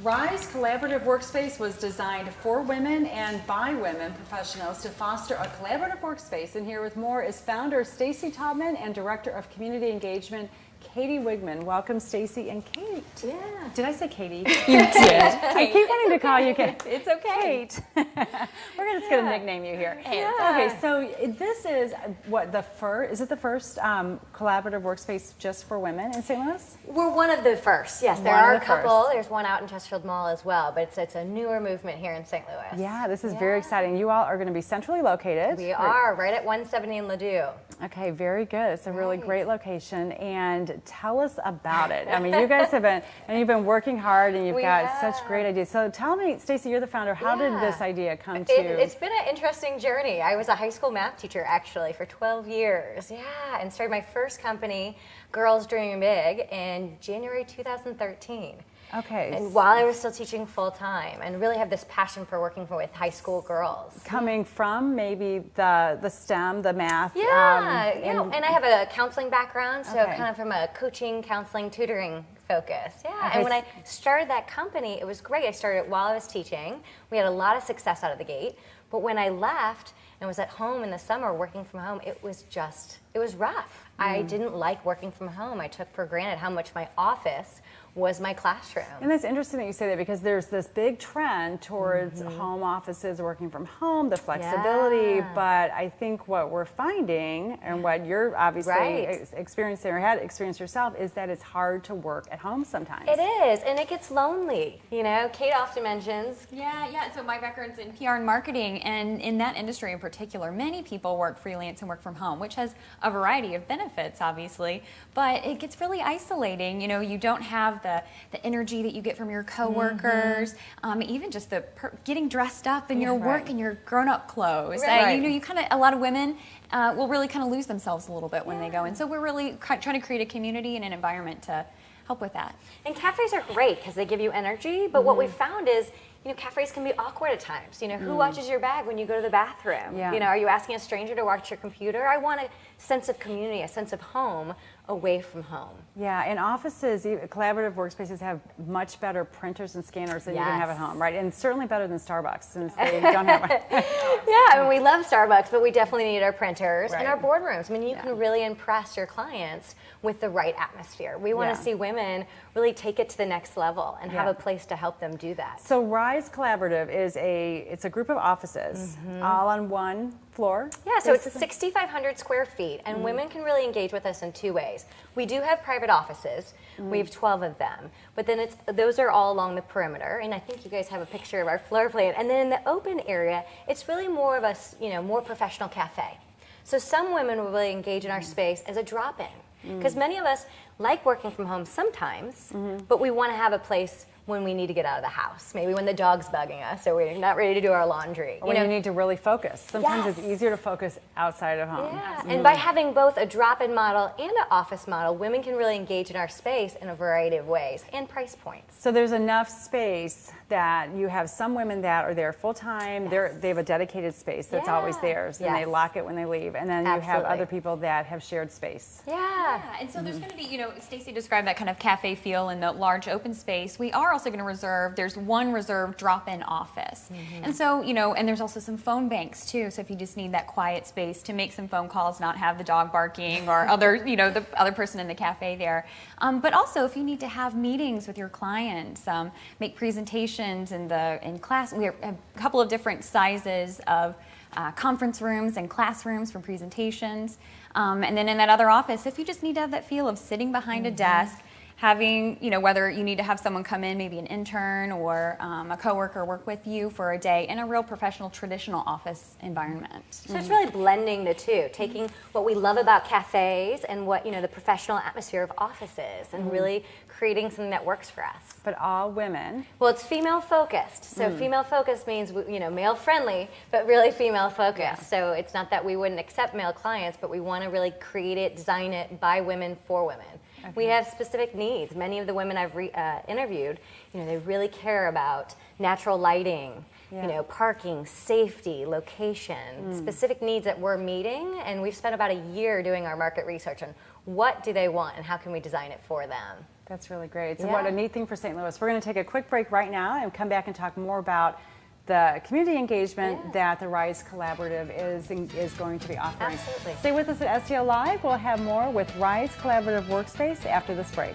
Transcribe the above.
Rise Collaborative Workspace was designed for women and by women professionals to foster a collaborative workspace. And here with more is founder Stacy Taubman and Director of Community Engagement, Katie Wiegmann. Welcome, Stacy and Kate. Yeah. Did I say Katie? You did. I keep wanting to call you Kate. It's okay. Kate. We're just going to nickname you here. Yeah. Okay, so this is what is it the first collaborative workspace just for women in St. Louis? We're one of the first. Yes, there are a couple. There's one out in Chesterfield Mall as well, but it's a newer movement here in St. Louis. Yeah, this is very exciting. You all are going to be centrally located. We are right at 170 in Ladue. Okay, very good. It's a really great location, and tell us about it. I mean, you guys you've been working hard, and you've got such great ideas. So tell me, Stacy, you're the founder. How did this idea come to? It's been an interesting journey. I was a high school math teacher actually for 12 years. Yeah, and started my first company, Girls Dreaming Big, in January 2013. Okay. And while I was still teaching full time, and really have this passion for working with high school girls. Coming from maybe the STEM, the math. Yeah, and I have a counseling background, so kind of from a coaching, counseling, tutoring focus. Yeah, and when I started that company, it was great. I started it while I was teaching. We had a lot of success out of the gate, but when I left and was at home in the summer working from home, it was rough. I didn't like working from home. I took for granted how much my office was my classroom. And that's interesting that you say that, because there's this big trend towards home offices, working from home, the flexibility, but I think what we're finding, and what you're obviously experiencing or had experienced yourself, is that it's hard to work at home sometimes. It is, and it gets lonely. You know, Kate often mentions. Yeah, so my background's in PR and marketing, and in that industry in particular, many people work freelance and work from home, which has a variety of benefits, obviously, but it gets really isolating. You know, you don't have the energy that you get from your coworkers, even just getting dressed up in your work and your grown-up clothes. You kind of, a lot of women will really kind of lose themselves a little bit when they go in. So we're really trying to create a community and an environment to help with that. And cafes are great because they give you energy, but what we found is, you know, cafes can be awkward at times. You know, who watches your bag when you go to the bathroom? Yeah. You know, are you asking a stranger to watch your computer? I want a sense of community, a sense of home away from home. Yeah, and offices, collaborative workspaces have much better printers and scanners than you can have at home, right? And certainly better than Starbucks, since they don't have one. Yeah, I mean, we love Starbucks, but we definitely need our printers and our boardrooms. I mean, you can really impress your clients with the right atmosphere. We want to see women really take it to the next level and have a place to help them do that. So Rise Collaborative is it's a group of offices all on one floor. Yeah, so it's 6,500 square feet, and women can really engage with us in two ways. We do have private offices. We have 12 of them, but then those are all along the perimeter, and I think you guys have a picture of our floor plan. And then in the open area, it's really more of a more professional cafe. So some women will really engage in our space as a drop-in, because many of us like working from home sometimes, but we want to have a place when we need to get out of the house, maybe when the dog's bugging us or we're not ready to do our laundry. When you need to really focus. Sometimes it's easier to focus outside of home. Yeah, and by having both a drop-in model and an office model, women can really engage in our space in a variety of ways and price points. So there's enough space that you have some women that are there full-time, they have a dedicated space that's always theirs, and they lock it when they leave. And then you have other people that have shared space. Yeah, and so there's going to be, Stacy described that kind of cafe feel in the large open space. We are also going to there's one reserved drop-in office. And so, and there's also some phone banks too. So if you just need that quiet space to make some phone calls, not have the dog barking or the other person in the cafe there. But also if you need to have meetings with your clients, make presentations in class. We have a couple of different sizes of conference rooms and classrooms for presentations. And then in that other office, if you just need to have that feel of sitting behind a desk, having, whether you need to have someone come in, maybe an intern or a coworker work with you for a day in a real professional, traditional office environment. So it's really blending the two, taking what we love about cafes and what, the professional atmosphere of offices and really creating something that works for us. But all women? Well, it's female focused. So female focused means, male friendly, but really female focused. Yeah. So it's not that we wouldn't accept male clients, but we want to really create it, design it by women for women. Okay. We have specific needs. Many of the women I've interviewed, they really care about natural lighting, parking, safety, location, specific needs that we're meeting. And we've spent about a year doing our market research on what do they want and how can we design it for them. That's really great. So what a neat thing for St. Louis. We're going to take a quick break right now and come back and talk more about the community engagement that the RISE Collaborative is going to be offering. Absolutely. Stay with us at STL Live. We'll have more with RISE Collaborative Workspace after this break.